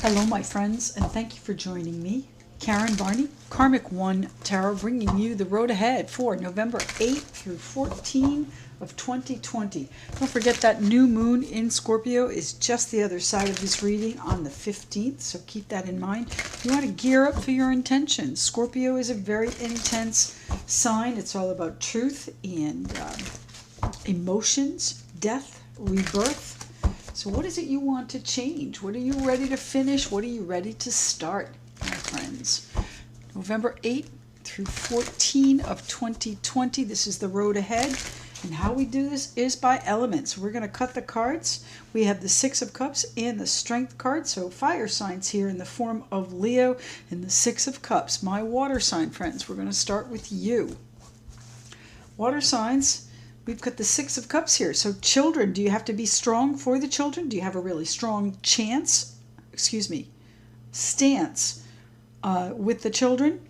Hello, my friends, and thank you for joining me. Karen Barney, Karmic One Tarot, bringing you the road ahead for November 8th through 14 of 2020. Don't forget that new moon in Scorpio is just the other side of this reading on the 15th, so keep that in mind. You want to gear up for your intentions. Scorpio is a very intense sign. It's all about truth and emotions, death, rebirth. So what is it you want to change? What are you ready to finish? What are you ready to start, my friends? November 8th through 14 of 2020. This is the road ahead. And how we do this is by elements. We're going to cut the cards. We have the Six of Cups and the Strength card. So fire signs here in the form of Leo and the Six of Cups. My water sign friends, we're going to start with you. Water signs. We've got the Six of Cups here. So children, do you have to be strong for the children? Do you have a really strong stance with the children?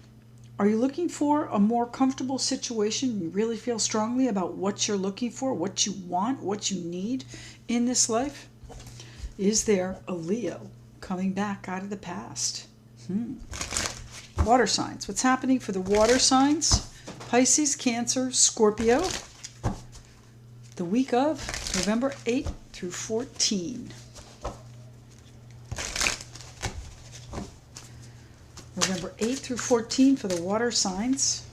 Are you looking for a more comfortable situation? You really feel strongly about what you're looking for, what you want, what you need in this life? Is there a Leo coming back out of the past? Water signs. What's happening for the water signs? Pisces, Cancer, Scorpio. The week of November 8th through 14. November 8th through 14 for the water signs.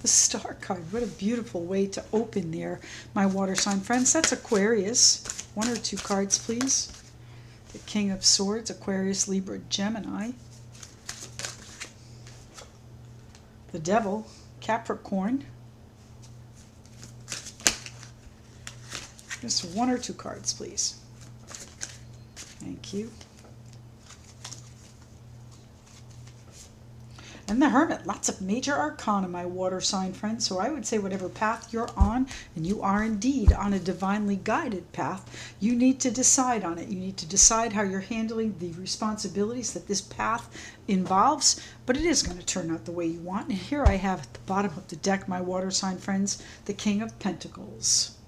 The Star card. What a beautiful way to open there, my water sign friends. That's Aquarius. One or two cards, please. The King of Swords, Aquarius, Libra, Gemini. The Devil, Capricorn. Just one or two cards, please. Thank you. And the Hermit. Lots of major arcana, my water sign friends. So I would say whatever path you're on, and you are indeed on a divinely guided path, you need to decide on it. You need to decide how you're handling the responsibilities that this path involves. But it is going to turn out the way you want. And here I have at the bottom of the deck, my water sign friends, the King of Pentacles.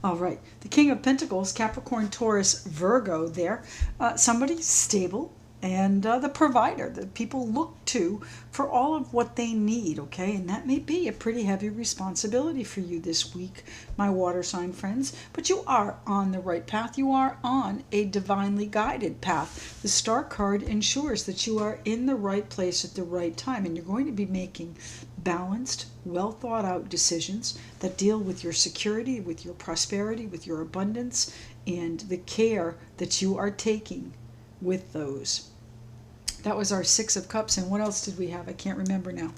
All right, the King of Pentacles, Capricorn, Taurus, Virgo there. Somebody stable and the provider that people look to for all of what they need, okay? And that may be a pretty heavy responsibility for you this week, my water sign friends. But you are on the right path. You are on a divinely guided path. The Star card ensures that you are in the right place at the right time. And you're going to be making balanced, well thought out decisions that deal with your security, with your prosperity, with your abundance, and the care that you are taking with those. That was our Six of Cups. And what else did we have? I can't remember now.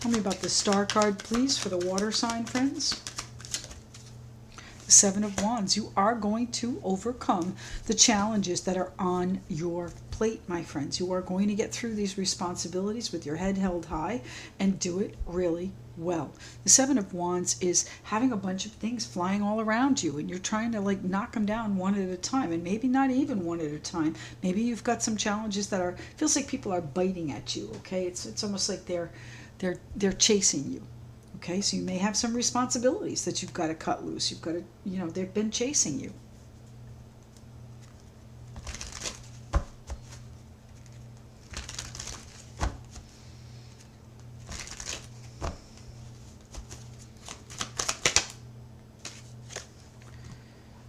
Tell me about the Star card, please, for the water sign friends. The Seven of Wands. You are going to overcome the challenges that are on your plate, my friends. You are going to get through these responsibilities with your head held high and do it really well. The Seven of Wands is having a bunch of things flying all around you, and you're trying to like knock them down one at a time, and maybe not even one at a time. Maybe you've got some challenges that are, feels like people are biting at you, okay? It's almost like they're chasing you. Okay, so you may have some responsibilities that you've got to cut loose. You've got to, they've been chasing you.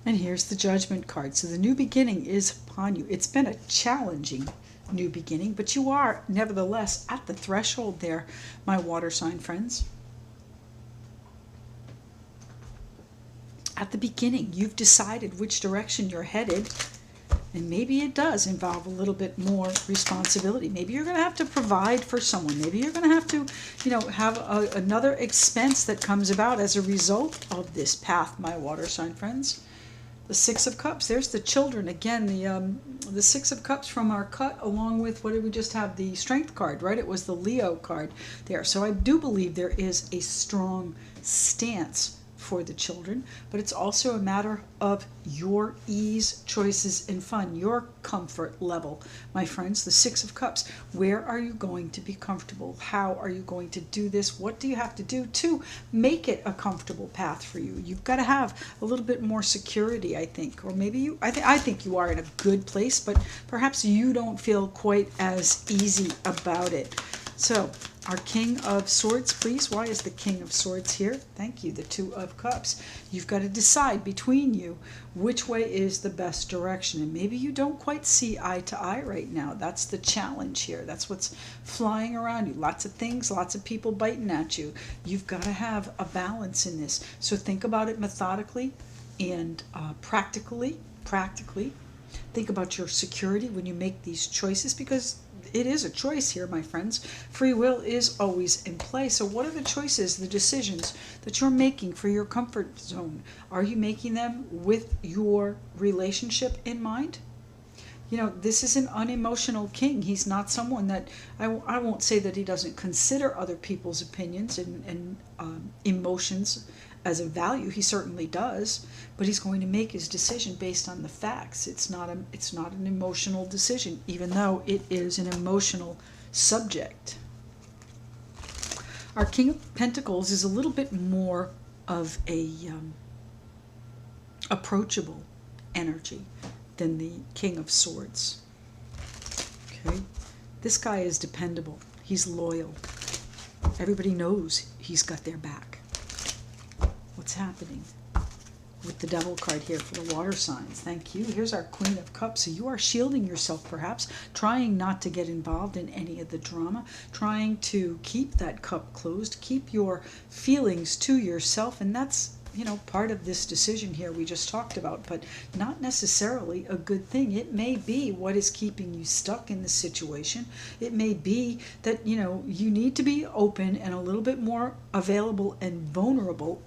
And here's the Judgment card. So the new beginning is upon you. It's been a challenging new beginning, but you are nevertheless at the threshold there, my water sign friends. At the beginning, you've decided which direction you're headed, and maybe it does involve a little bit more responsibility. Maybe you're going to have to provide for someone. Maybe you're going to have to, have another expense that comes about as a result of this path, my water sign friends. The Six of Cups. There's the children again. The Six of Cups from our cut, along with, what did we just have? The Strength card, right? It was the Leo card there. So I do believe there is a strong stance for the children, but it's also a matter of your ease, choices, and fun, your comfort level, my friends. The Six of Cups. Where are you going to be comfortable? How are you going to do this? What do you have to do to make it a comfortable path for you? You've got to have a little bit more security, I think, or maybe you. I think you are in a good place, but perhaps you don't feel quite as easy about it. So, our King of Swords, please. Why is the King of Swords here? Thank you. The Two of Cups. You've got to decide between you which way is the best direction. And maybe you don't quite see eye to eye right now. That's the challenge here. That's what's flying around you. Lots of things, lots of people biting at you. You've got to have a balance in this. So think about it methodically and practically. Think about your security when you make these choices, because it is a choice here, my friends. Free will is always in play. So what are the choices, the decisions that you're making for your comfort zone? Are you making them with your relationship in mind? You know, this is an unemotional king. He's not someone that, I won't say that he doesn't consider other people's opinions and emotions as a value. He certainly does, but he's going to make his decision based on the facts. It's not an emotional decision, even though it is an emotional subject. Our King of Pentacles is a little bit more of a approachable energy than the King of Swords. Okay, this guy is dependable. He's loyal. Everybody knows he's got their back. What's happening with the Devil card here for the water signs? Thank you. Here's our Queen of Cups. So you are shielding yourself, perhaps, trying not to get involved in any of the drama, trying to keep that cup closed, keep your feelings to yourself, and that's, you know, part of this decision here we just talked about, but not necessarily a good thing. It may be what is keeping you stuck in this situation. It may be that, you know, you need to be open and a little bit more available and vulnerable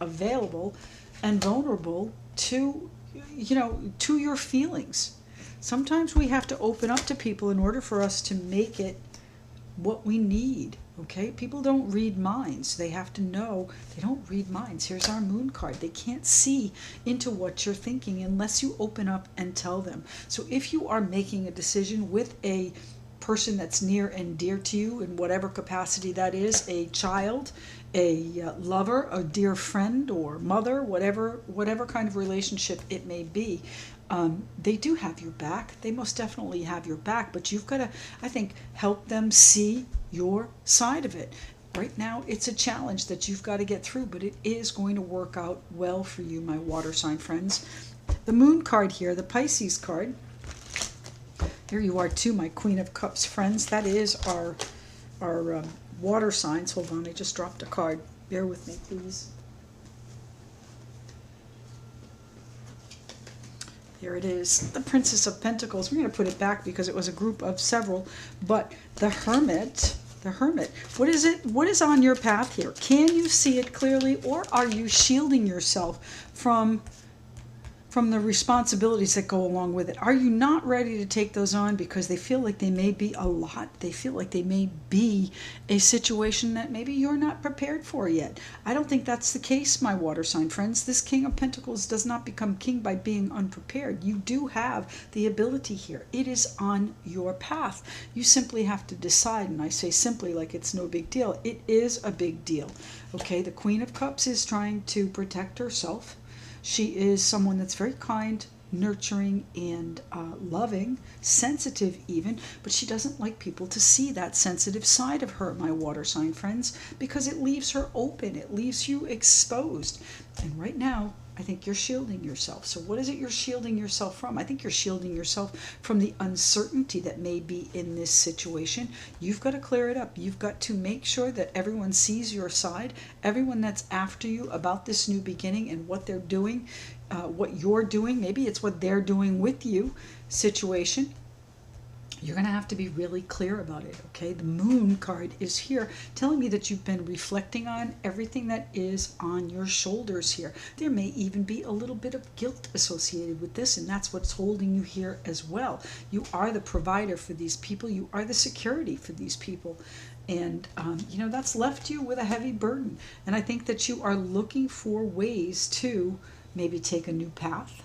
to, you know, to your feelings. Sometimes we have to open up to people in order for us to make it what we need. Okay, people don't read minds. They have to know. They don't read minds. Here's our Moon card. They can't see into what you're thinking unless you open up and tell them. So if you are making a decision with a person that's near and dear to you, in whatever capacity that is, a child, a lover, a dear friend or mother, whatever kind of relationship it may be, they do have your back. They most definitely have your back, but you've got to, I think, help them see your side of it. Right now, it's a challenge that you've got to get through, but it is going to work out well for you, my water sign friends. The Moon card here, the Pisces card. Here you are too, my Queen of Cups friends. That is our water signs. Hold on, I just dropped a card. Bear with me, please. Here it is, the Princess of Pentacles. We're going to put it back because it was a group of several, but the Hermit. The Hermit. What is it? What is on your path here? Can you see it clearly, or are you shielding yourself from the responsibilities that go along with it? Are you not ready to take those on because they feel like they may be a lot? They feel like they may be a situation that maybe you're not prepared for yet. I don't think that's the case, my water sign friends. This King of Pentacles does not become king by being unprepared. You do have the ability here. It is on your path. You simply have to decide, and I say simply like it's no big deal. It is a big deal. Okay, the Queen of Cups is trying to protect herself. She is someone that's very kind, nurturing, and loving, sensitive even, but she doesn't like people to see that sensitive side of her, my water sign friends, because it leaves her open. It leaves you exposed. And right now, I think you're shielding yourself. So what is it you're shielding yourself from? I think you're shielding yourself from the uncertainty that may be in this situation. You've got to clear it up. You've got to make sure that everyone sees your side, everyone that's after you about this new beginning and what they're doing, what you're doing. Maybe it's what they're doing with you situation. You're going to have to be really clear about it, okay? The Moon card is here telling me that you've been reflecting on everything that is on your shoulders here. There may even be a little bit of guilt associated with this, and that's what's holding you here as well. You are the provider for these people. You are the security for these people. And, you know, that's left you with a heavy burden. And I think that you are looking for ways to maybe take a new path,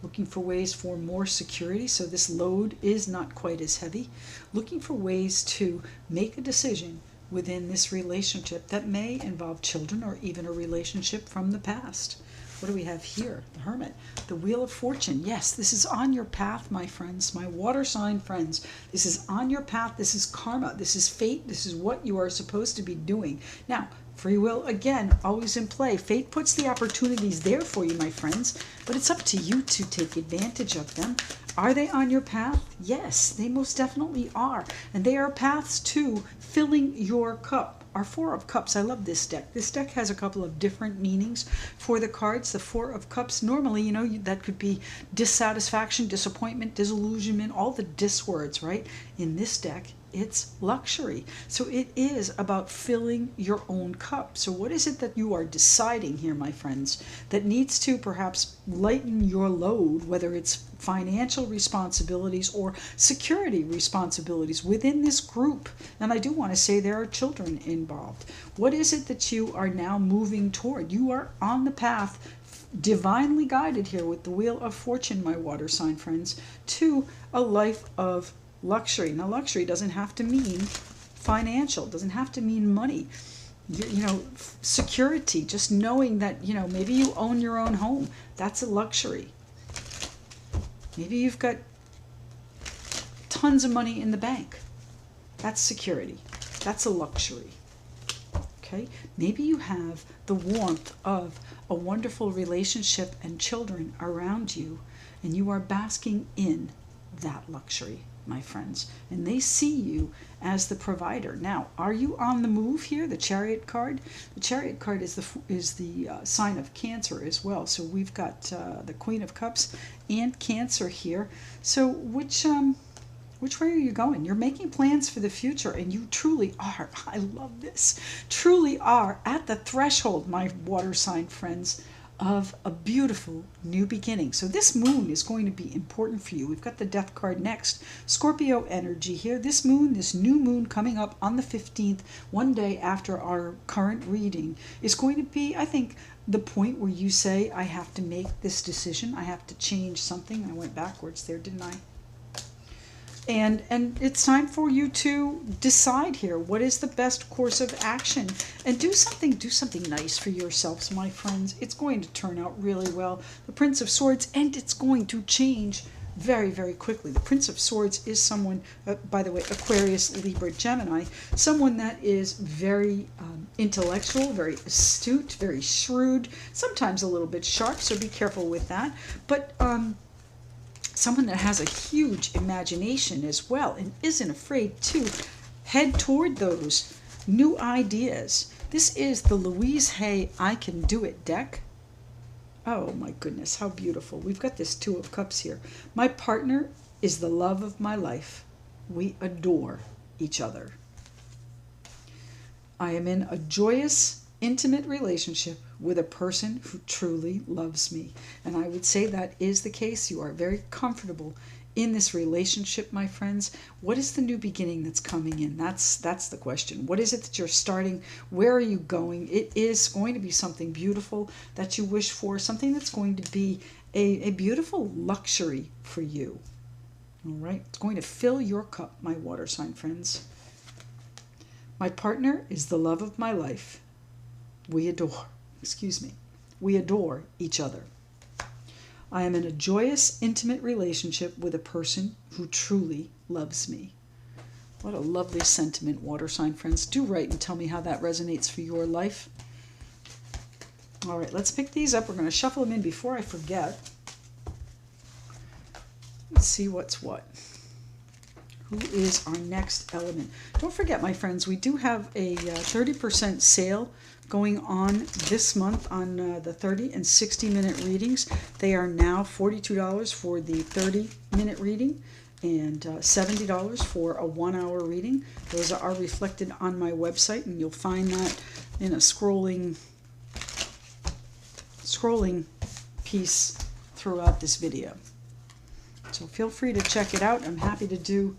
looking for ways for more security so this load is not quite as heavy, looking for ways to make a decision within this relationship that may involve children or even a relationship from the past. What do we have here? The Hermit, the Wheel of Fortune. Yes, this is on your path, my friends, my water sign friends. This is on your path. This is karma. This is fate. This is what you are supposed to be doing. Now, free will, again, always in play. Fate puts the opportunities there for you, my friends, but it's up to you to take advantage of them. Are they on your path? Yes, they most definitely are. And they are paths to filling your cup. Our Four of Cups, I love this deck. This deck has a couple of different meanings for the cards. The Four of Cups, normally, you know, that could be dissatisfaction, disappointment, disillusionment, all the dis words, right? In this deck, it's luxury. So it is about filling your own cup. So what is it that you are deciding here, my friends, that needs to perhaps lighten your load, whether it's financial responsibilities or security responsibilities within this group? And I do want to say there are children involved. What is it that you are now moving toward? You are on the path, divinely guided here with the Wheel of Fortune, my water sign friends, to a life of luxury. Now, luxury doesn't have to mean financial, doesn't have to mean money. You know, security, just knowing that, you know, maybe you own your own home. That's a luxury. Maybe you've got tons of money in the bank. That's security. That's a luxury. Okay? Maybe you have the warmth of a wonderful relationship and children around you, and you are basking in that luxury, my friends, and they see you as the provider. Now, are you on the move here? The Chariot card. The Chariot card is the sign of Cancer as well. So we've got the Queen of Cups and Cancer here. So which way are you going? You're making plans for the future, and you truly are. I love this. Truly are at the threshold, my water sign friends, of a beautiful new beginning. So this moon is going to be important for you. We've got the Death card next. Scorpio energy here. This moon, this new moon coming up on the 15th, one day after our current reading, is going to be, I think, the point where you say, I have to make this decision. I have to change something. I went backwards there, didn't I? And it's time for you to decide here, what is the best course of action, and do something nice for yourselves, my friends. It's going to turn out really well. The Prince of Swords, and it's going to change very, very quickly. The Prince of Swords is someone, by the way, Aquarius, Libra, Gemini, someone that is very intellectual, very astute, very shrewd, sometimes a little bit sharp, so be careful with that. But someone that has a huge imagination as well and isn't afraid to head toward those new ideas. This is the Louise Hay I Can Do It deck. Oh my goodness, how beautiful. We've got this Two of Cups here. My partner is the love of my life. We adore each other. I am in a joyous, intimate relationship with a person who truly loves me. And I would say that is the case. You are very comfortable in this relationship, my friends. What is the new beginning that's coming in? That's the question. What is it that you're starting? Where are you going? It is going to be something beautiful that you wish for, something that's going to be a beautiful luxury for you. All right? It's going to fill your cup, my water sign friends. My partner is the love of my life. We adore each other. I am in a joyous, intimate relationship with a person who truly loves me. What a lovely sentiment, water sign friends. Do write and tell me how that resonates for your life. All right, let's pick these up. We're going to shuffle them in before I forget. Let's see what's what. Who is our next element? Don't forget, my friends, we do have a 30% sale going on this month on the 30 and 60 minute readings. They are now $42 for the 30-minute reading and $70 for a 1-hour reading. Those are reflected on my website, and you'll find that in a scrolling piece throughout this video. So feel free to check it out. I'm happy to do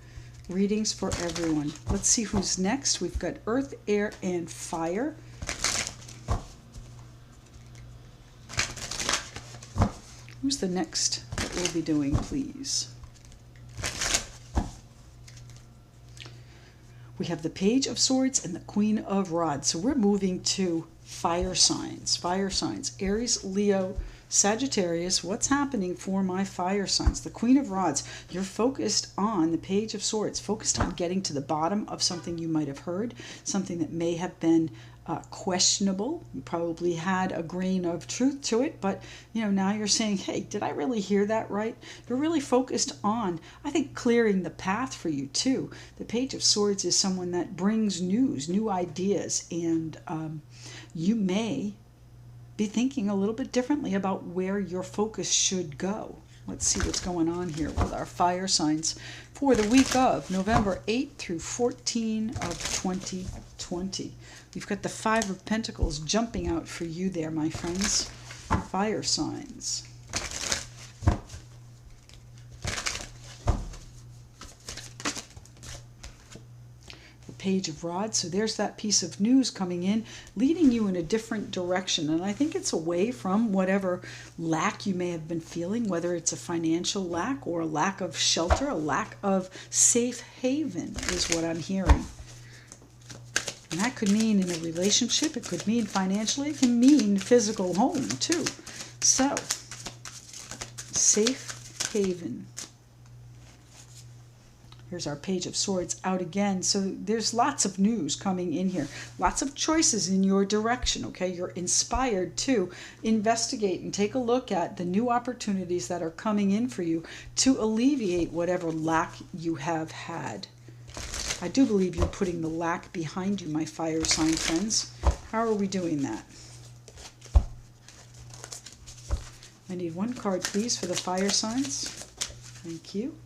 readings for everyone. Let's see who's next. We've got Earth, Air, and Fire. Who's the next that we'll be doing, please? We have the Page of Swords and the Queen of Rods. So we're moving to fire signs. Fire signs. Aries, Leo, Sagittarius. What's happening for my fire signs? The Queen of Rods. You're focused on the Page of Swords. Focused on getting to the bottom of something you might have heard. Something that may have been questionable. You probably had a grain of truth to it, but now you're saying, hey, did I really hear that right? You're really focused on, I think, clearing the path for you too. The Page of Swords is someone that brings news, new ideas, and you may be thinking a little bit differently about where your focus should go. Let's see what's going on here with our fire signs for the week of November 8 through 14 of 2020. We've got the Five of Pentacles jumping out for you there, my friends. Fire signs. Page of Rods. So there's that piece of news coming in, leading you in a different direction. And I think it's away from whatever lack you may have been feeling, whether it's a financial lack or a lack of shelter, a lack of safe haven is what I'm hearing. And that could mean in a relationship, it could mean financially, it can mean physical home too. So, safe haven. Here's our Page of Swords out again. So there's lots of news coming in here. Lots of choices in your direction, okay? You're inspired to investigate and take a look at the new opportunities that are coming in for you to alleviate whatever lack you have had. I do believe you're putting the lack behind you, my fire sign friends. How are we doing that? I need one card, please, for the fire signs. Thank you.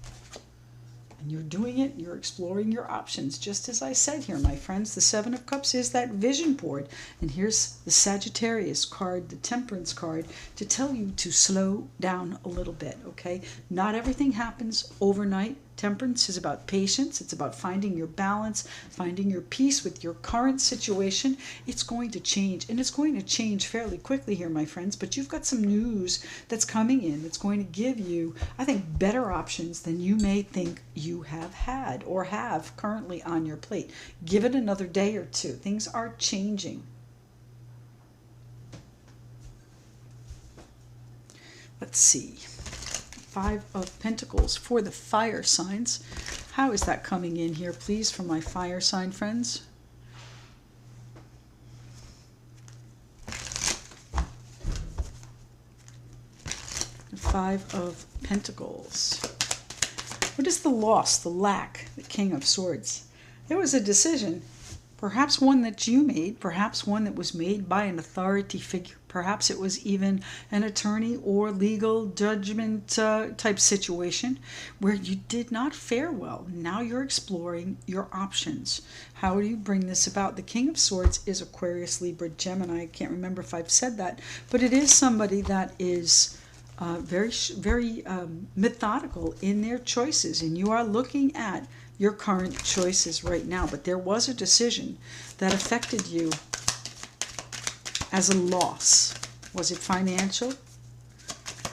And you're doing it, you're exploring your options, just as I said here, my friends. The Seven of Cups is that vision board. And here's the Sagittarius card, the Temperance card, to tell you to slow down a little bit, okay? Not everything happens overnight. Temperance is about patience. It's about finding your balance, finding your peace with your current situation. It's going to change, and it's going to change fairly quickly here, my friends. But you've got some news that's coming in that's going to give you, I think, better options than you may think you have had or have currently on your plate. Give it another day or two. Things are changing. Let's see. Five of Pentacles for the fire signs. How is that coming in here, please, for my fire sign friends? The Five of Pentacles. What is the loss, the lack, the King of Swords? There was a decision, perhaps one that you made, perhaps one that was made by an authority figure. Perhaps it was even an attorney or legal judgment type situation where you did not fare well. Now you're exploring your options. How do you bring this about? The King of Swords is Aquarius, Libra, Gemini. I can't remember if I've said that, but it is somebody that is very methodical in their choices, and you are looking at your current choices right now. But there was a decision that affected you as a loss. Was it financial?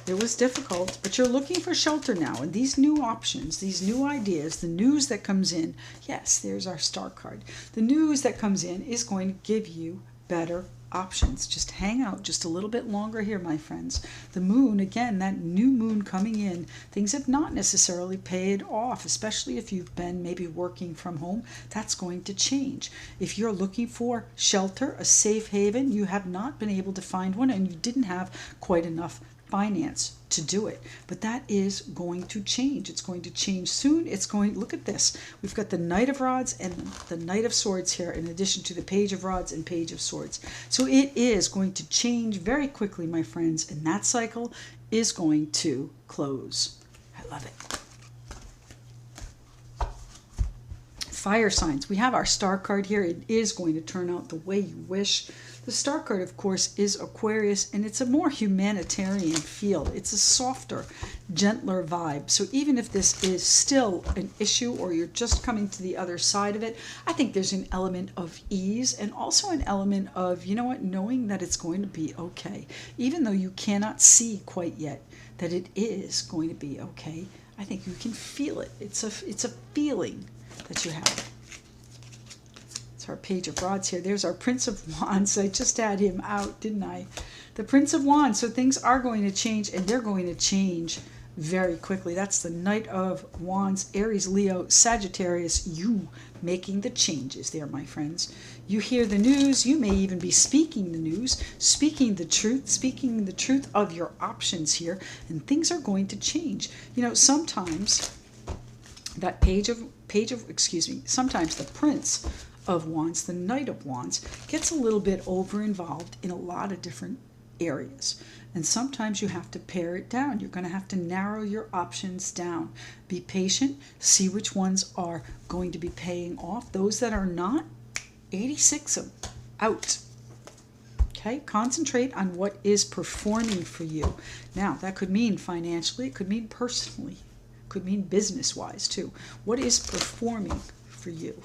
It was difficult, but you're looking for shelter now. And these new options, these new ideas, the news that comes in, yes, there's our star card. The news that comes in is going to give you better options. Just hang out just a little bit longer here, my friends. The moon, again, that new moon coming in, things have not necessarily paid off, especially if you've been maybe working from home. That's going to change. If you're looking for shelter, a safe haven, you have not been able to find one, and you didn't have quite enough finance to do it. But that is going to change. It's going to change soon. It's going, look at this. We've got the Knight of Rods and the Knight of Swords here, in addition to the Page of Rods and Page of Swords. So it is going to change very quickly, my friends, and that cycle is going to close. I love it. Fire signs, we have our star card here. It is going to turn out the way you wish. The star card, of course, is Aquarius, and it's a more humanitarian feel. It's a softer, gentler vibe. So even if this is still an issue or you're just coming to the other side of it, I think there's an element of ease and also an element of, you know what, knowing that it's going to be okay. Even though you cannot see quite yet that it is going to be okay, I think you can feel it. It's a feeling that you have. Our Page of Rods here. There's our Prince of Wands. I just had him out, didn't I? The Prince of Wands. So things are going to change, and they're going to change very quickly. That's the Knight of Wands, Aries, Leo, Sagittarius. You making the changes there, my friends. You hear the news. You may even be speaking the news, speaking the truth of your options here, and things are going to change. You know, sometimes that sometimes the Prince of Wands, the Knight of Wands, gets a little bit over involved in a lot of different areas. And sometimes you have to pare it down. You're going to have to narrow your options down. Be patient. See which ones are going to be paying off. Those that are not, 86 of them out. Okay, concentrate on what is performing for you. Now, that could mean financially. It could mean personally. It could mean business-wise, too. What is performing for you?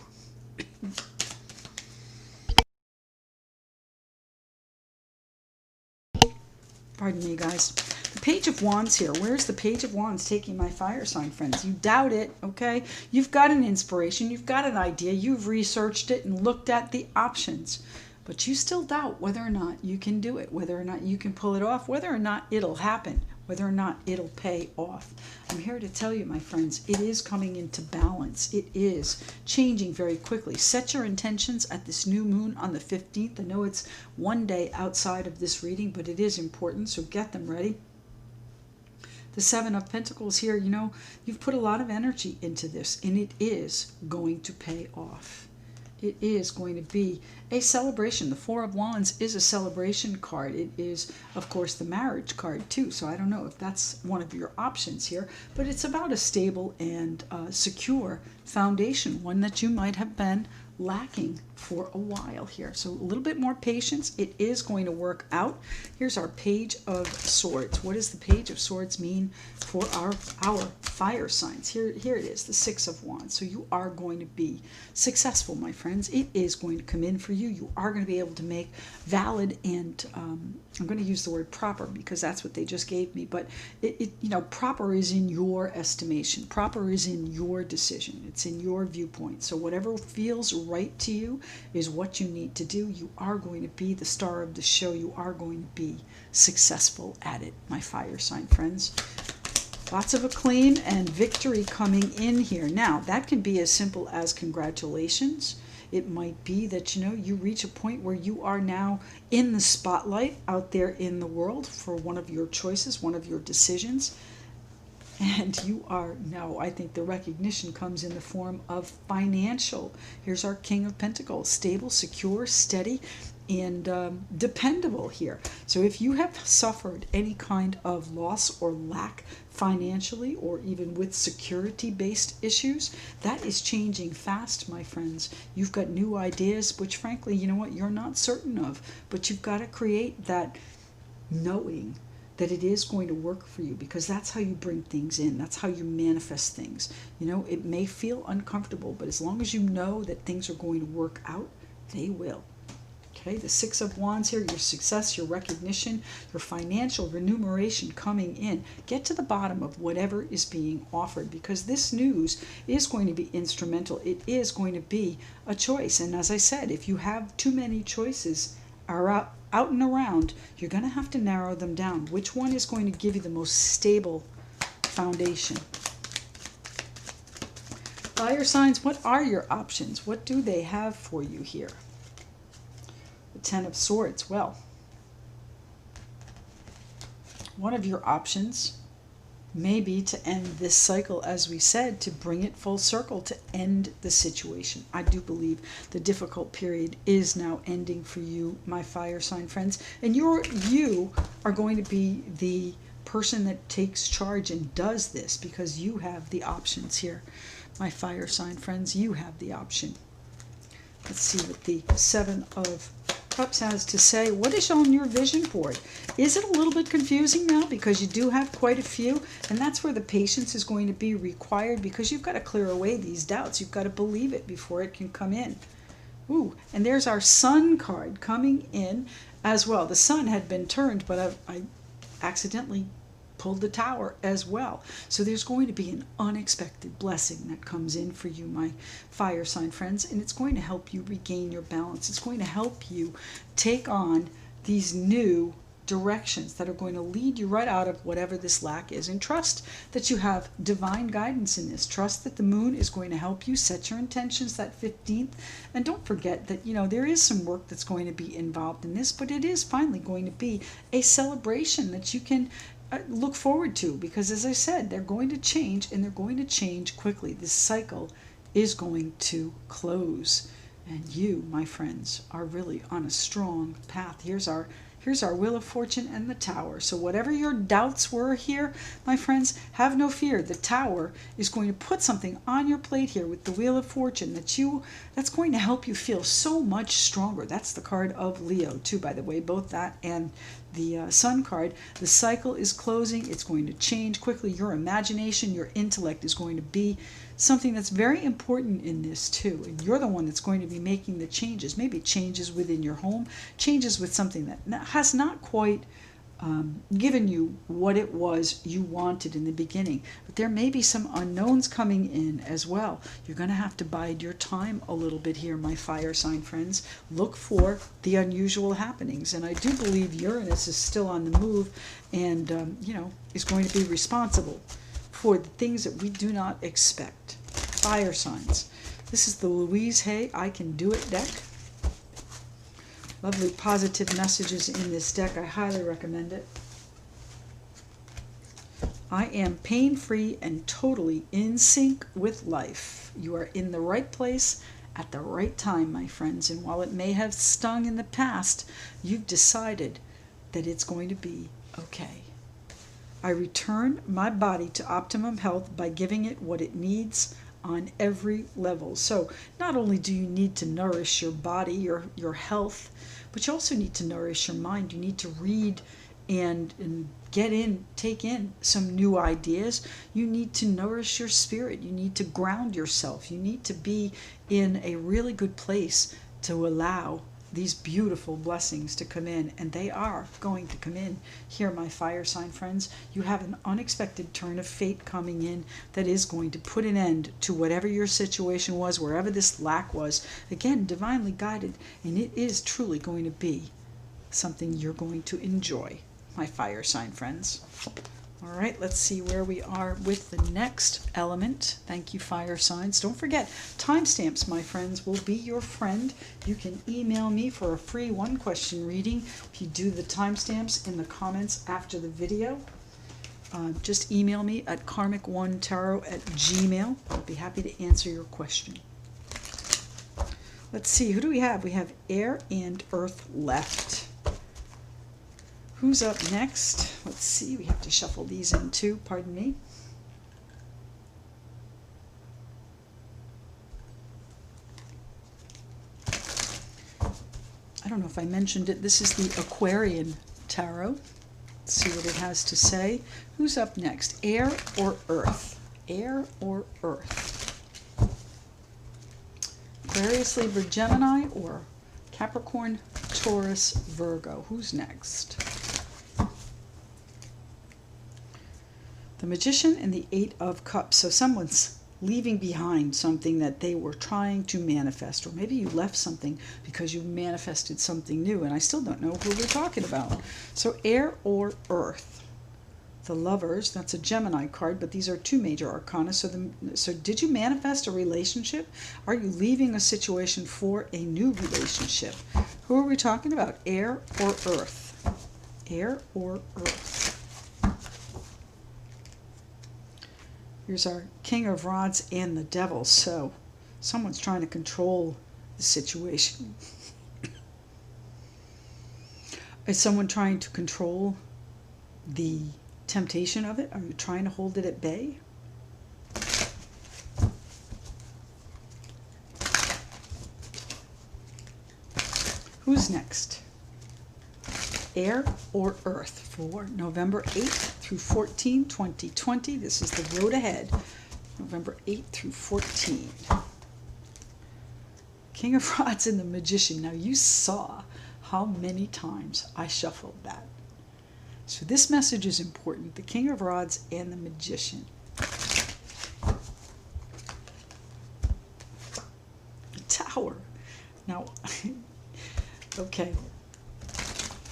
Pardon me, guys. The Page of Wands here. Where's the Page of Wands taking my fire sign friends? You doubt it, okay? You've got an inspiration. You've got an idea. You've researched it and looked at the options. But you still doubt whether or not you can do it, whether or not you can pull it off, whether or not it'll happen, whether or not it'll pay off. I'm here to tell you, my friends, it is coming into balance. It is changing very quickly. Set your intentions at this new moon on the 15th. I know it's one day outside of this reading, but it is important, so get them ready. The Seven of Pentacles here, you know, you've put a lot of energy into this, and it is going to pay off. It is going to be a celebration. The Four of Wands is a celebration card. It is, of course, the marriage card too. So I don't know if that's one of your options here, but it's about a stable and secure foundation, one that you might have been lacking for a while here. So a little bit more patience. It is going to work out. Here's our Page of Swords. What does the Page of Swords mean for our fire signs? Here it is, the Six of Wands. So you are going to be successful, my friends. It is going to come in for you. You are going to be able to make valid and I'm going to use the word proper because that's what they just gave me, but you know, proper is in your estimation. Proper is in your decision. It's in your viewpoint. So whatever feels right to you is what you need to do. You are going to be the star of the show. You are going to be successful at it, my fire sign friends. Lots of acclaim and victory coming in here. Now, that can be as simple as congratulations. It might be that, you know, you reach a point where you are now in the spotlight out there in the world for one of your choices, one of your decisions. And you are now, I think the recognition comes in the form of financial. Here's our King of Pentacles, stable, secure, steady, and dependable here. So if you have suffered any kind of loss or lack financially or even with security-based issues, that is changing fast, my friends. You've got new ideas, which frankly, you know what, you're not certain of, but you've got to create that knowing that it is going to work for you, because that's how you bring things in. That's how you manifest things. You know, it may feel uncomfortable, but as long as you know that things are going to work out, they will. Okay, the Six of Wands here, your success, your recognition, your financial remuneration coming in. Get to the bottom of whatever is being offered, because this news is going to be instrumental. It is going to be a choice. And as I said, if you have too many choices out and around, you're going to have to narrow them down. Which one is going to give you the most stable foundation? Fire signs, what are your options? What do they have for you here? The Ten of Swords. Well, one of your options may be to end this cycle, as we said, to bring it full circle, to end the situation. I do believe the difficult period is now ending for you, my fire sign friends, and you are going to be the person that takes charge and does this, because you have the options here. My fire sign friends, you have the option. Let's see what the Seven of Cups has to say. What is on your vision board? Is it a little bit confusing now because you do have quite a few? And that's where the patience is going to be required, because you've got to clear away these doubts. You've got to believe it before it can come in. Ooh, and there's our Sun card coming in as well. The Sun had been turned, but I accidentally pulled the Tower as well. So there's going to be an unexpected blessing that comes in for you, my fire sign friends, and it's going to help you regain your balance. It's going to help you take on these new directions that are going to lead you right out of whatever this lack is. And trust that you have divine guidance in this. Trust that the moon is going to help you set your intentions that 15th. And don't forget that, you know, there is some work that's going to be involved in this, but it is finally going to be a celebration that you can look forward to, because as I said, they're going to change, and they're going to change quickly. This cycle is going to close, and you, my friends, are really on a strong path. Here's our Wheel of Fortune and the Tower. So whatever your doubts were here, my friends, have no fear. The Tower is going to put something on your plate here with the Wheel of Fortune that's going to help you feel so much stronger. That's the card of Leo too, by the way, both that and the Sun card. The cycle is closing. It's going to change quickly. Your imagination, your intellect is going to be something that's very important in this too. And you're the one that's going to be making the changes. Maybe changes within your home, changes with something that has not quite given you what it was you wanted in the beginning. But there may be some unknowns coming in as well. You're going to have to bide your time a little bit here, my fire sign friends. Look for the unusual happenings. And I do believe Uranus is still on the move and, you know, is going to be responsible for the things that we do not expect. Fire signs. This is the Louise Hay I Can Do It deck. Lovely positive messages in this deck. I highly recommend it. I am pain-free and totally in sync with life. You are in the right place at the right time, my friends. And while it may have stung in the past, you've decided that it's going to be okay. I return my body to optimum health by giving it what it needs on every level. So not only do you need to nourish your body, your health, but you also need to nourish your mind. You need to read and take in some new ideas. You need to nourish your spirit. You need to ground yourself. You need to be in a really good place to allow these beautiful blessings to come in, and they are going to come in here, my fire sign friends. You have an unexpected turn of fate coming in that is going to put an end to whatever your situation was, wherever this lack was. Again, divinely guided, and it is truly going to be something you're going to enjoy, my fire sign friends. All right, let's see where we are with the next element. Thank you, fire signs. Don't forget, timestamps, my friends, will be your friend. You can email me for a free one-question reading if you do the timestamps in the comments after the video. Just email me at karmic1tarot@gmail.com. I'll be happy to answer your question. Let's see, who do we have? We have Air and Earth left. Who's up next? Let's see, we have to shuffle these in too, pardon me. I don't know if I mentioned it. This is the Aquarian Tarot. Let's see what it has to say. Who's up next? Air or Earth? Air or Earth? Aquarius, Libra, Gemini, or Capricorn, Taurus, Virgo? Who's next? The Magician and the Eight of Cups. So someone's leaving behind something that they were trying to manifest, or maybe you left something because you manifested something new, and I still don't know who we're talking about. So Air or Earth? The Lovers, that's a Gemini card, but these are two major arcana. So did you manifest a relationship? Are you leaving a situation for a new relationship? Who are we talking about? Air or Earth? Air or Earth? Here's our King of Rods and the Devil. So someone's trying to control the situation. Is someone trying to control the temptation of it? Are you trying to hold it at bay? Who's next? Air or earth for November 8th through 14, 2020. This is the road ahead. November 8th through 14. King of Rods and the Magician. Now you saw how many times I shuffled that. So this message is important. The King of Rods and the Magician. The Tower. Now, okay.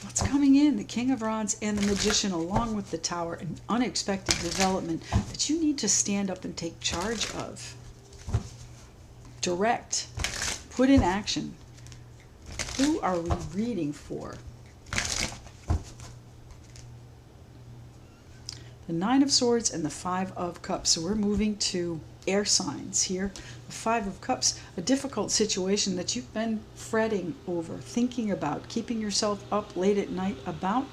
What's coming in? The King of Rods and the Magician along with the Tower. An unexpected development that you need to stand up and take charge of. Direct. Put in action. Who are we reading for? The Nine of Swords and the Five of Cups. So we're moving to air signs here. The Five of Cups, a difficult situation that you've been fretting over, thinking about, keeping yourself up late at night about,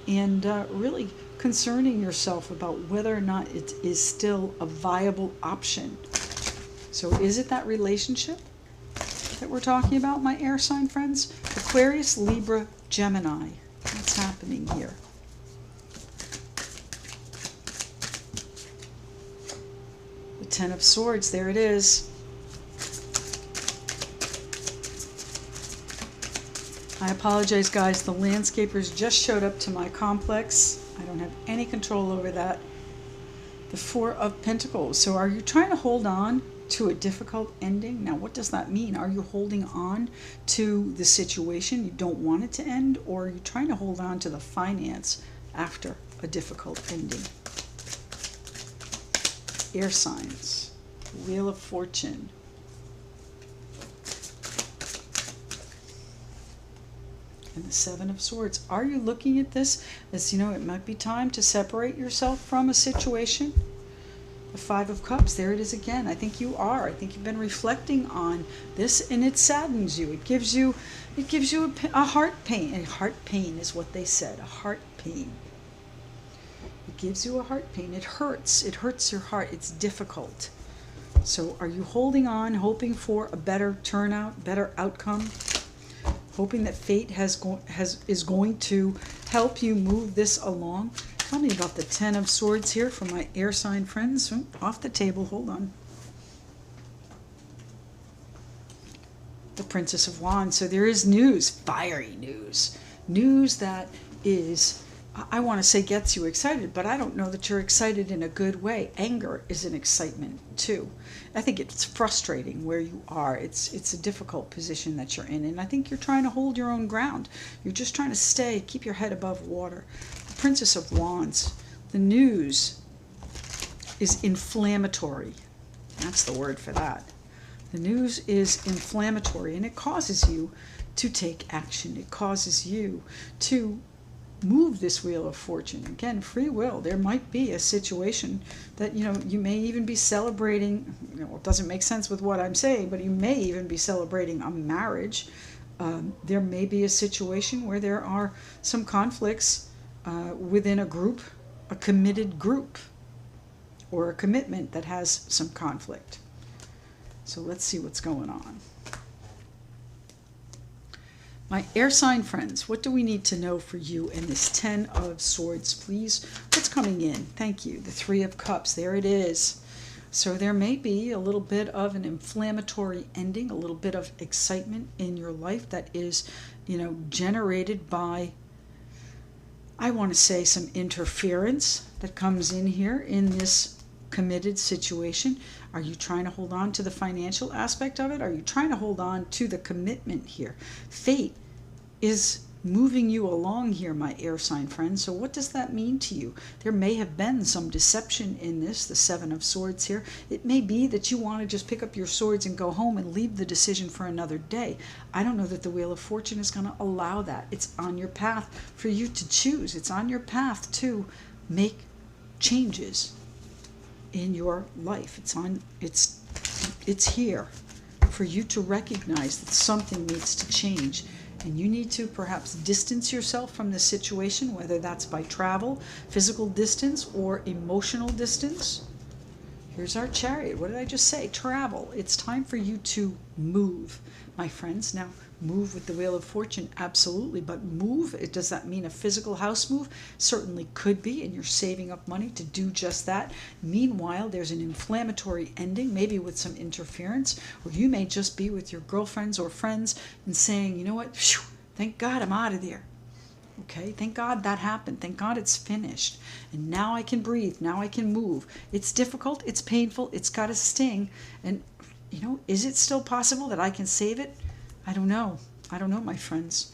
and really concerning yourself about whether or not it is still a viable option. So is it that relationship that we're talking about, my air sign friends? Aquarius, Libra, Gemini. What's happening here? The Ten of Swords, there it is. I apologize, guys. The landscapers just showed up to my complex. I don't have any control over that. The Four of Pentacles. So are you trying to hold on to a difficult ending? Now, what does that mean? Are you holding on to the situation? You don't want it to end? Or are you trying to hold on to the finance after a difficult ending? Air signs. Wheel of Fortune. And the Seven of Swords. Are you looking at this as, you know, it might be time to separate yourself from a situation? The Five of Cups, there it is again. I think you are. I think you've been reflecting on this, and it saddens you. It gives you a heart pain. A heart pain is what they said. A heart pain. It gives you a heart pain. It hurts. It hurts your heart. It's difficult. So are you holding on, hoping for a better turnout, better outcome? Hoping that fate is going to help you move this along? Tell me about the Ten of Swords here for my air sign friends. Oh, off the table, hold on. The Princess of Wands. So there is news, fiery news. News that is, I want to say gets you excited, but I don't know that you're excited in a good way. Anger is an excitement too. I think it's frustrating where you are. It's a difficult position that you're in, and I think you're trying to hold your own ground. You're just trying to keep your head above water. The Princess of Wands. The news is inflammatory. That's the word for that. The news is inflammatory, and it causes you to take action. It causes you to move this Wheel of Fortune. Again, free will. There might be a situation that, you know, you may even be celebrating, you know, it doesn't make sense with what I'm saying, but you may even be celebrating a marriage. There may be a situation where there are some conflicts within a group, a committed group, or a commitment that has some conflict. So let's see what's going on. My air sign friends, what do we need to know for you in this Ten of Swords, please? What's coming in? Thank you. The Three of Cups, there it is. So there may be a little bit of an inflammatory ending, a little bit of excitement in your life that is, you know, generated by, I want to say, some interference that comes in here in this committed situation. Are you trying to hold on to the financial aspect of it? Are you trying to hold on to the commitment here? Fate is moving you along here, my air sign friends. So what does that mean to you? There may have been some deception in this, the Seven of Swords here. It may be that you want to just pick up your swords and go home and leave the decision for another day. I don't know that the Wheel of Fortune is going to allow that. It's on your path for you to choose. It's on your path to make changes in your life. It's here for you to recognize that something needs to change, and you need to perhaps distance yourself from the situation, whether that's by travel, physical distance, or emotional distance. Here's our Chariot. What did I just say? Travel. It's time for you to move, my friends. Now, move with the Wheel of Fortune, absolutely, but move, does that mean a physical house move? Certainly could be, and you're saving up money to do just that. Meanwhile, there's an inflammatory ending, maybe with some interference, or you may just be with your girlfriends or friends and saying, you know what, phew, thank God I'm out of there. Okay, thank God that happened. Thank God it's finished. And now I can breathe. Now I can move. It's difficult. It's painful. It's got a sting. And, you know, is it still possible that I can save it? I don't know. I don't know, my friends.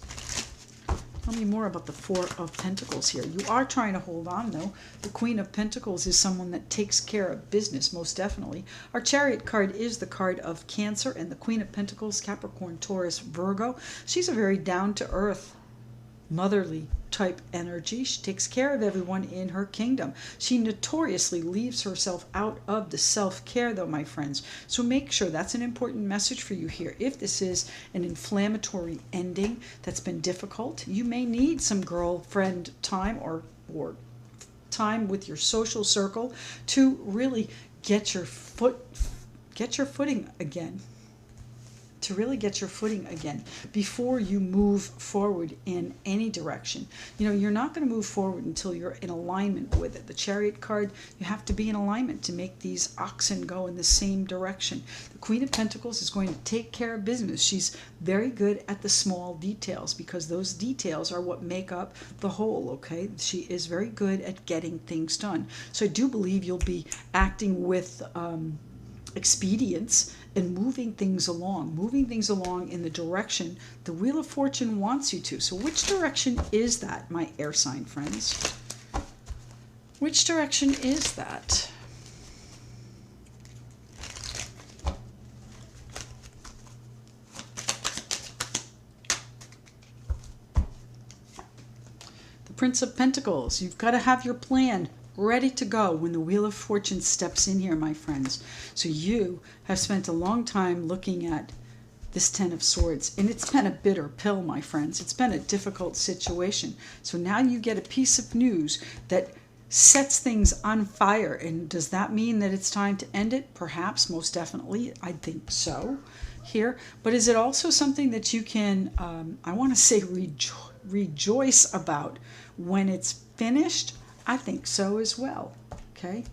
Tell me more about the Four of Pentacles here. You are trying to hold on, though. The Queen of Pentacles is someone that takes care of business, most definitely. Our Chariot card is the card of Cancer, and the Queen of Pentacles, Capricorn, Taurus, Virgo. She's a very down-to-earth, motherly type energy. She takes care of everyone in her kingdom. She notoriously leaves herself out of the self-care, though, my friends. So make sure, that's an important message for you here. If this is an inflammatory ending that's been difficult, you may need some girlfriend time or time with your social circle to really get your footing again. To really get your footing again before you move forward in any direction. You know, you're not going to move forward until you're in alignment with it. The Chariot card, you have to be in alignment to make these oxen go in the same direction. The Queen of Pentacles is going to take care of business. She's very good at the small details, because those details are what make up the whole, okay? She is very good at getting things done. So I do believe you'll be acting with expedience and moving things along in the direction the Wheel of Fortune wants you to. So which direction is that, my air sign friends? Which direction is that? The Prince of Pentacles. You've got to have your plan ready to go when the Wheel of Fortune steps in here, my friends. So you have spent a long time looking at this Ten of Swords, and it's been a bitter pill, my friends. It's been a difficult situation. So now you get a piece of news that sets things on fire. And does that mean that it's time to end it? Perhaps, most definitely. I think so here. But is it also something that you can, I want to say, rejoice about when it's finished? I think so as well, okay?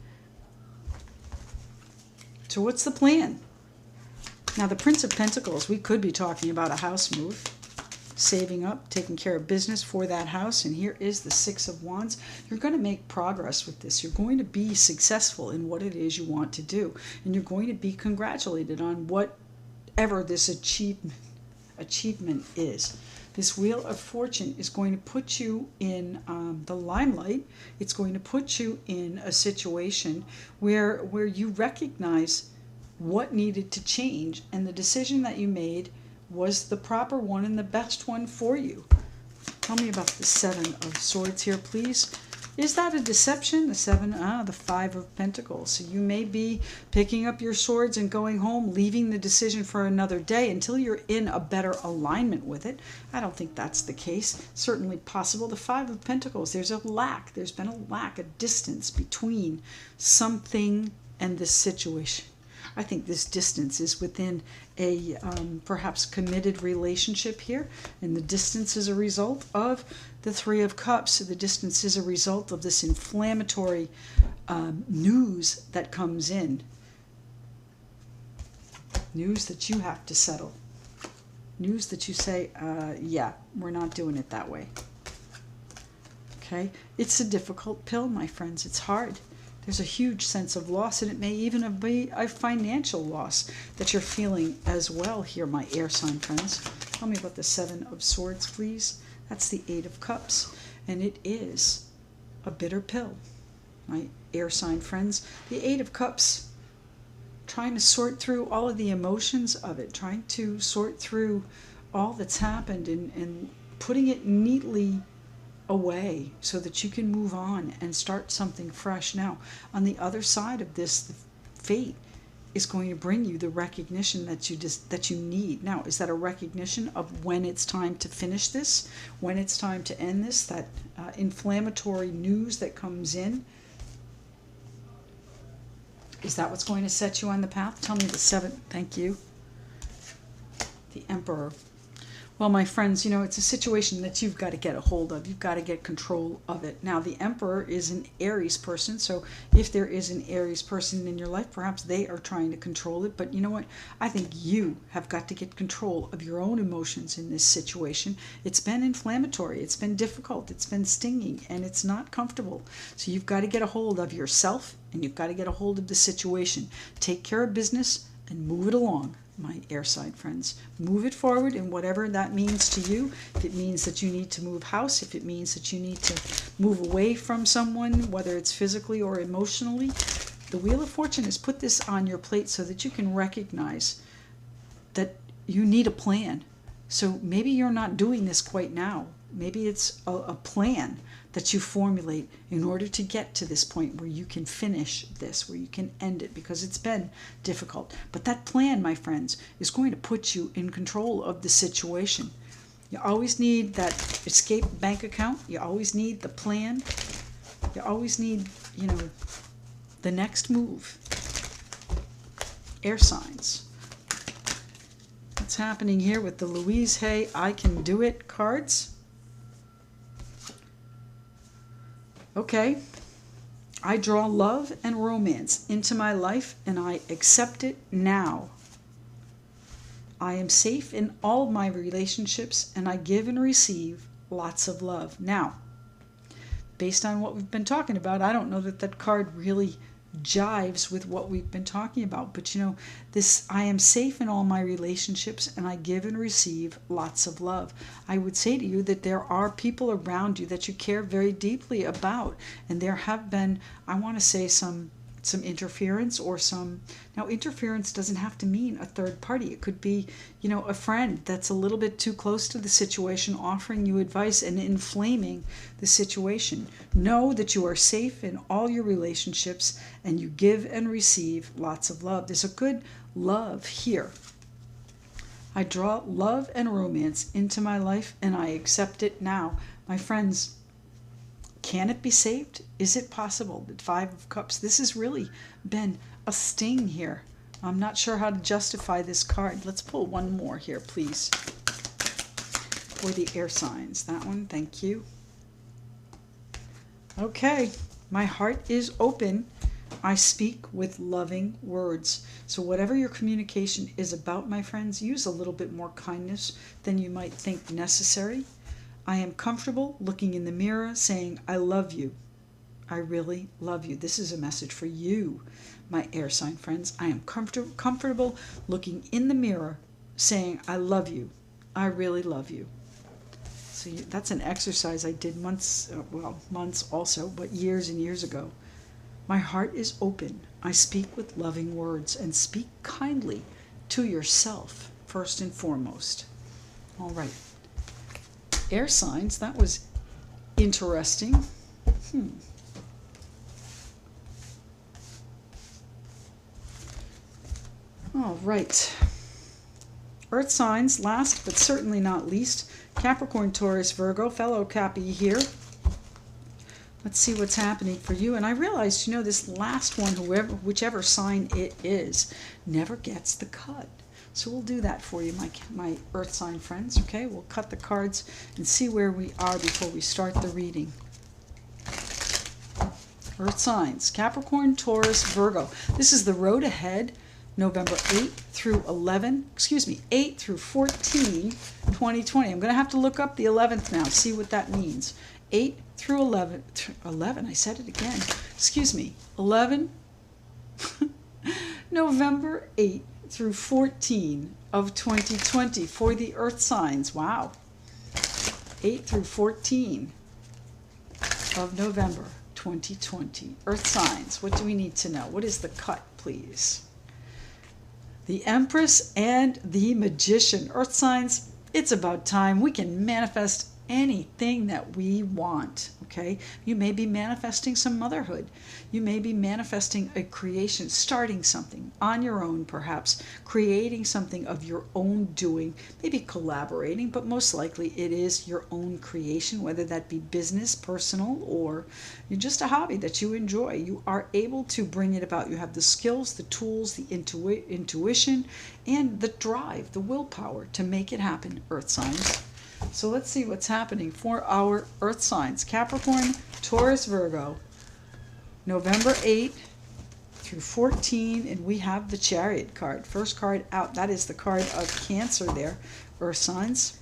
So what's the plan? Now, the Prince of Pentacles, we could be talking about a house move, saving up, taking care of business for that house. And here is the Six of Wands. You're going to make progress with this. You're going to be successful in what it is you want to do. And you're going to be congratulated on whatever this achievement is. This Wheel of Fortune is going to put you in the limelight. It's going to put you in a situation where you recognize what needed to change, and the decision that you made was the proper one and the best one for you. Tell me about the Seven of Swords here, please. Is that a deception? The Five of Pentacles. So you may be picking up your swords and going home, leaving the decision for another day until you're in a better alignment with it. I don't think that's the case. Certainly possible. The Five of Pentacles, there's a lack. There's been a lack, a distance between something and this situation. I think this distance is within a perhaps committed relationship here, and the distance is a result of the Three of Cups. So the distance is a result of this inflammatory news that comes in. News that you have to settle. News that you say, yeah, we're not doing it that way. Okay? It's a difficult pill, my friends. It's hard. There's a huge sense of loss, and it may even be a financial loss that you're feeling as well here, my air sign friends. Tell me about the Seven of Swords, please. That's the Eight of Cups, and it is a bitter pill, my air sign friends. The Eight of Cups, trying to sort through all of the emotions of it, trying to sort through all that's happened and putting it neatly away so that you can move on and start something fresh. Now, on the other side of this, the fate is going to bring you the recognition that you need. Now, is that a recognition of when it's time to finish this, when it's time to end this, that inflammatory news that comes in? Is that what's going to set you on the path? Tell me the 7th. Thank you. The Emperor. Well, my friends, you know, it's a situation that you've got to get a hold of. You've got to get control of it. Now, the Emperor is an Aries person, so if there is an Aries person in your life, perhaps they are trying to control it. But you know what? I think you have got to get control of your own emotions in this situation. It's been inflammatory. It's been difficult. It's been stinging, and it's not comfortable. So you've got to get a hold of yourself, and you've got to get a hold of the situation. Take care of business and move it along. My air sign friends, move it forward in whatever that means to you. If it means that you need to move house, if it means that you need to move away from someone, whether it's physically or emotionally, the Wheel of Fortune has put this on your plate so that you can recognize that you need a plan. So maybe you're not doing this quite now. Maybe it's a plan that you formulate in order to get to this point where you can finish this, where you can end it, because it's been difficult. But that plan, my friends, is going to put you in control of the situation. You always need that escape bank account. You always need the plan. You always need, you know, the next move. Air signs. What's happening here with the Louise Hay I Can Do It cards? Okay, I draw love and romance into my life and I accept it now. I am safe in all my relationships and I give and receive lots of love. Now, based on what we've been talking about, I don't know that that card really jives with what we've been talking about. But you know, this, I am safe in all my relationships and I give and receive lots of love. I would say to you that there are people around you that you care very deeply about. And there have been, I want to say, some interference or some, now interference doesn't have to mean a third party. It could be, you know, a friend that's a little bit too close to the situation, offering you advice and inflaming the situation. Know that you are safe in all your relationships and you give and receive lots of love. There's a good love here. I draw love and romance into my life and I accept it now. My friends, can it be saved? Is it possible? The 5 of Cups. This has really been a sting here. I'm not sure how to justify this card. Let's pull one more here, please. For the air signs. That one, thank you. Okay, my heart is open. I speak with loving words. So whatever your communication is about, my friends, use a little bit more kindness than you might think necessary. I am comfortable looking in the mirror saying, I love you. I really love you. This is a message for you, my air sign friends. I am comfortable looking in the mirror saying, I love you. I really love you. So that's an exercise I did months also, but years and years ago. My heart is open. I speak with loving words and speak kindly to yourself first and foremost. All right. Air signs, that was interesting. All right. Earth signs, last but certainly not least. Capricorn, Taurus, Virgo, fellow Cappy here. Let's see what's happening for you. And I realized, you know, this last one, whichever sign it is, never gets the cut. So we'll do that for you, my earth sign friends, okay? We'll cut the cards and see where we are before we start the reading. Earth signs, Capricorn, Taurus, Virgo. This is the road ahead, November 8 through 8 through 14, 2020. I'm going to have to look up the 11th now, see what that means. 8 through 11, I said it again, 11, November 8 through 14 of 2020 for the earth signs. Wow. 8 through 14 of November 2020. Earth signs. What do we need to know? What is the cut, please? The Empress and the Magician. Earth signs, it's about time. We can manifest anything that we want, okay? You may be manifesting some motherhood. You may be manifesting a creation, starting something on your own, perhaps, creating something of your own doing, maybe collaborating, but most likely it is your own creation, whether that be business, personal, or you're just a hobby that you enjoy. You are able to bring it about. You have the skills, the tools, the intuition, and the drive, the willpower to make it happen, Earth signs. So let's see what's happening for our Earth signs. Capricorn, Taurus, Virgo, November 8 through 14, and we have the Chariot card. First card out, that is the card of Cancer there, Earth signs.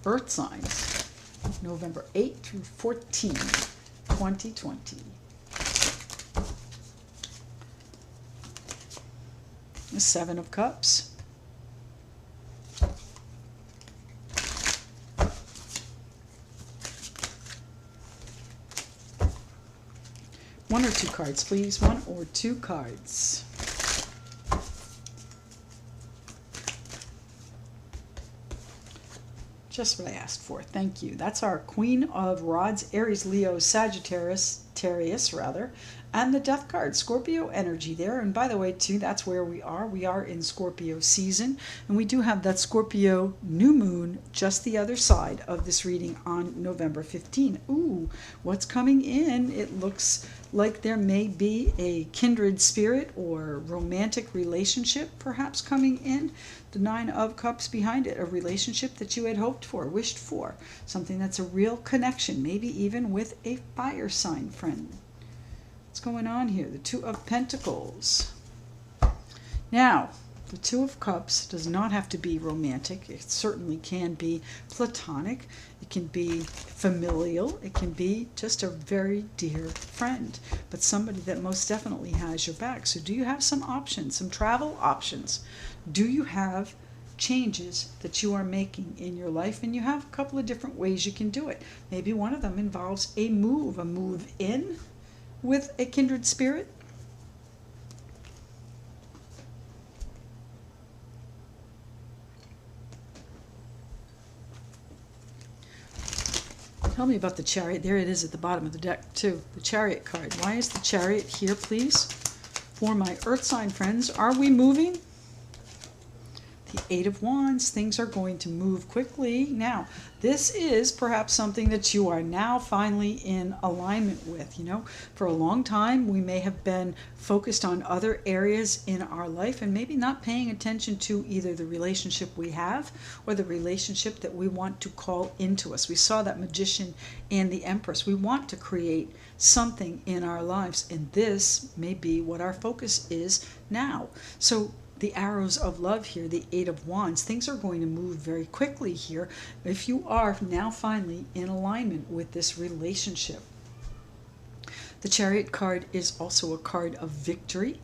Earth signs, November 8 through 14, 2020. The Seven of Cups. One or two cards, please. One or two cards. Just what I asked for. Thank you. That's our Queen of Rods, Aries, Leo, Sagittarius, and the Death card, Scorpio energy there. And by the way, too, that's where we are. We are in Scorpio season, and we do have that Scorpio new moon just the other side of this reading on November 15. Ooh, what's coming in? It looks like there may be a kindred spirit or romantic relationship perhaps coming in. The Nine of Cups behind it, a relationship that you had hoped for, wished for, something that's a real connection, maybe even with a fire sign friend. What's going on here? The Two of Pentacles. Now, the Two of Cups does not have to be romantic. It certainly can be platonic. It can be familial. It can be just a very dear friend, but somebody that most definitely has your back. So do you have some options, some travel options? Do you have changes that you are making in your life? And you have a couple of different ways you can do it. Maybe one of them involves a move in with a kindred spirit. Tell me about the Chariot. There it is at the bottom of the deck too. The Chariot card. Why is the Chariot here, please? For my Earth sign friends, are we moving? The Eight of Wands, things are going to move quickly. Now, this is perhaps something that you are now finally in alignment with. You know, for a long time, we may have been focused on other areas in our life and maybe not paying attention to either the relationship we have or the relationship that we want to call into us. We saw that Magician and the Empress. We want to create something in our lives, and this may be what our focus is now. So the arrows of love here, the Eight of Wands, things are going to move very quickly here if you are now finally in alignment with this relationship. The Chariot card is also a card of victory.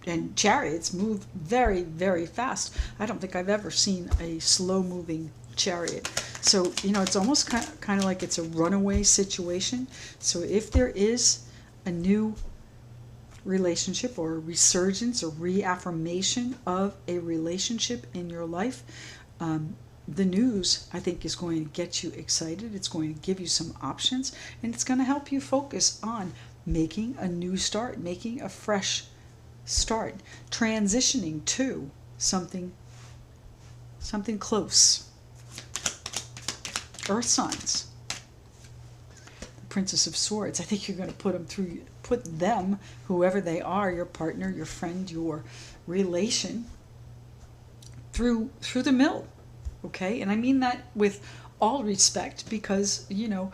And chariots move very, very fast. I don't think I've ever seen a slow-moving chariot. So, you know, it's almost kind of like it's a runaway situation. So if there is a new relationship or a resurgence or reaffirmation of a relationship in your life, the news, I think, is going to get you excited. It's going to give you some options, and it's going to help you focus on making a new start, making a fresh start, transitioning to something close. Earth signs. The Princess of Swords. I think you're going to put them, whoever they are, your partner, your friend, your relation, through the mill. Okay? And I mean that with all respect, because, you know,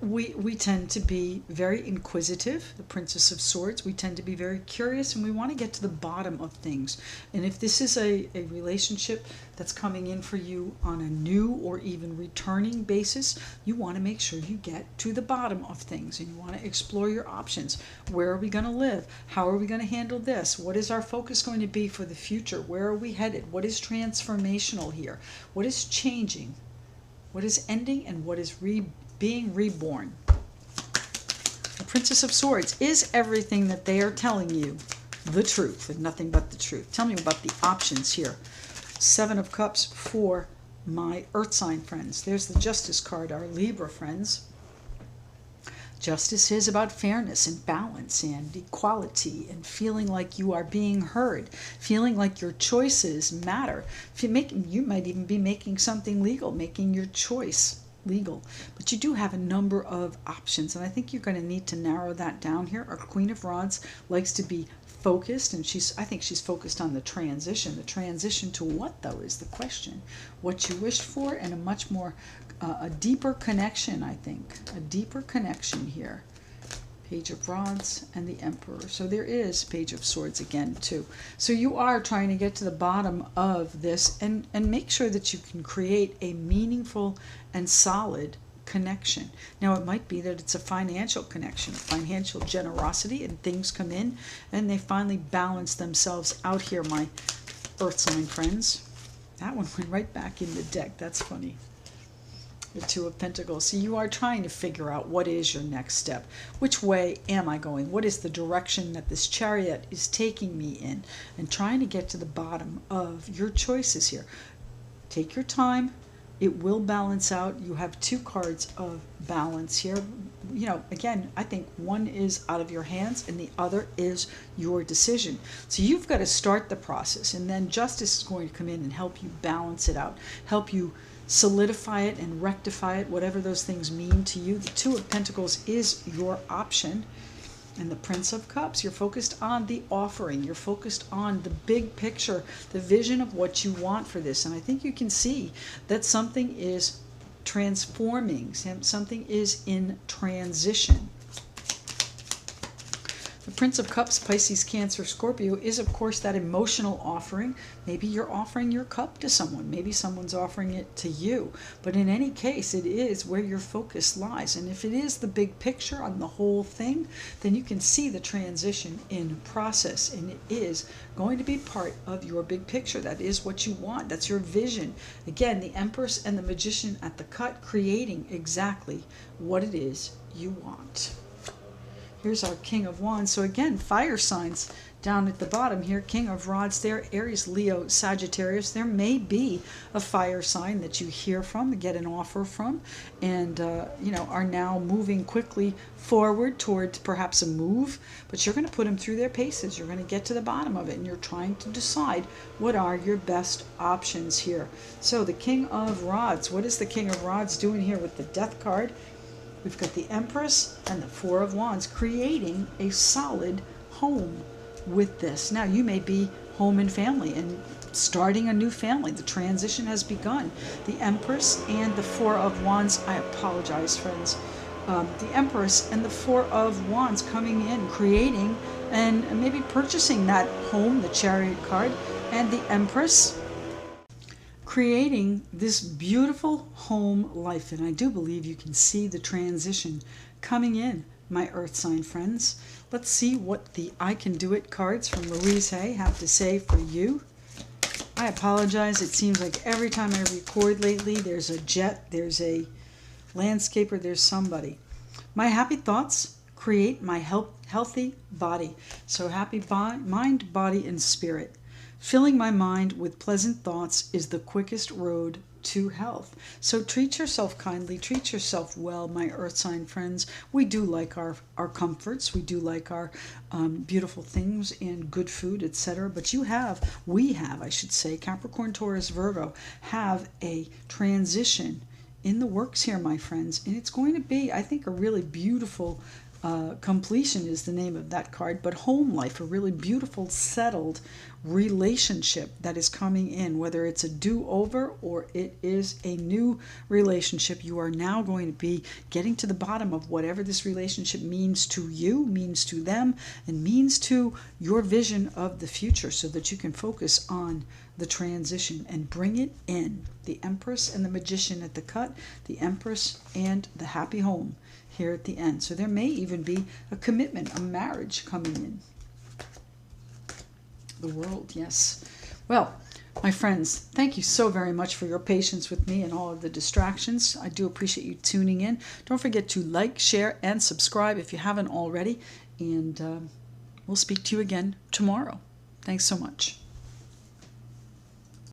we tend to be very inquisitive, the Princess of Swords. We tend to be very curious, and we want to get to the bottom of things. And if this is a relationship that's coming in for you on a new or even returning basis, you want to make sure you get to the bottom of things, and you want to explore your options. Where are we going to live? How are we going to handle this? What is our focus going to be for the future? Where are we headed? What is transformational here? What is changing? What is ending, and what is being reborn? The Princess of Swords is everything that they are telling you the truth and nothing but the truth. Tell me about the options here. Seven of Cups for my earth sign friends. There's the Justice card, our Libra friends. Justice is about fairness and balance and equality and feeling like you are being heard, feeling like your choices matter. You might even be making something legal, making your choice legal. But you do have a number of options, and I think you're going to need to narrow that down here. Our Queen of Rods likes to be focused, and I think she's focused on the transition. The transition to what, though, is the question. What you wished for, and a much more a deeper connection, I think. A deeper connection here. Page of Rods and the Emperor. So there is Page of Swords again, too. So you are trying to get to the bottom of this and make sure that you can create a meaningful and solid connection. Now, it might be that it's a financial connection, financial generosity, and things come in and they finally balance themselves out here, my earth sign friends. That one went right back in the deck. That's funny. The Two of Pentacles. So you are trying to figure out what is your next step. Which way am I going? What is the direction that this Chariot is taking me in? And trying to get to the bottom of your choices here. Take your time. It will balance out. You have two cards of balance here. You know, again, I think one is out of your hands and the other is your decision. So you've got to start the process, and then Justice is going to come in and help you balance it out, help you solidify it and rectify it, whatever those things mean to you. The Two of Pentacles is your option. And the Prince of Cups, you're focused on the offering. You're focused on the big picture, the vision of what you want for this. And I think you can see that something is transforming. Something is in transition. The Prince of Cups, Pisces, Cancer, Scorpio, is of course that emotional offering. Maybe you're offering your cup to someone. Maybe someone's offering it to you. But in any case, it is where your focus lies. And if it is the big picture on the whole thing, then you can see the transition in process. And it is going to be part of your big picture. That is what you want. That's your vision. Again, the Empress and the Magician at the cut, creating exactly what it is you want. Here's our King of Wands. So again, fire signs down at the bottom here. King of Rods there, Aries, Leo, Sagittarius. There may be a fire sign that you hear from, get an offer from, and you know, are now moving quickly forward towards perhaps a move. But you're going to put them through their paces. You're going to get to the bottom of it, and you're trying to decide what are your best options here. So the King of Rods. What is the King of Rods doing here with the Death card? We've got the Empress and the Four of Wands, creating a solid home with this. Now, you may be home and family and starting a new family. The transition has begun. The Empress and the Four of Wands, I apologize, friends. The Empress and the Four of Wands coming in, creating and maybe purchasing that home, the Chariot card, and the Empress creating this beautiful home life. And I do believe you can see the transition coming in, my earth sign friends. Let's see what the I Can Do It cards from Louise Hay have to say for you. I apologize. It seems like every time I record lately, there's a jet, there's a landscaper, there's somebody. My happy thoughts create my healthy body. So happy mind, body, and spirit. Filling my mind with pleasant thoughts is the quickest road to health. So treat yourself kindly, treat yourself well, my earth sign friends. We do like our comforts, we do like our beautiful things and good food, etc. But we have, I should say, Capricorn, Taurus, Virgo, have a transition in the works here, my friends. And it's going to be, I think, a really beautiful completion is the name of that card, but home life, a really beautiful, settled relationship that is coming in, whether it's a do-over or it is a new relationship. You are now going to be getting to the bottom of whatever this relationship means to you, means to them, and means to your vision of the future, so that you can focus on the transition and bring it in. The Empress and the Magician at the cut, the Empress and the happy home here at the end. So there may even be a commitment, a marriage coming in. The World, yes. Well, my friends, thank you so very much for your patience with me and all of the distractions. I do appreciate you tuning in. Don't forget to like, share, and subscribe if you haven't already. And We'll speak to you again tomorrow. Thanks so much.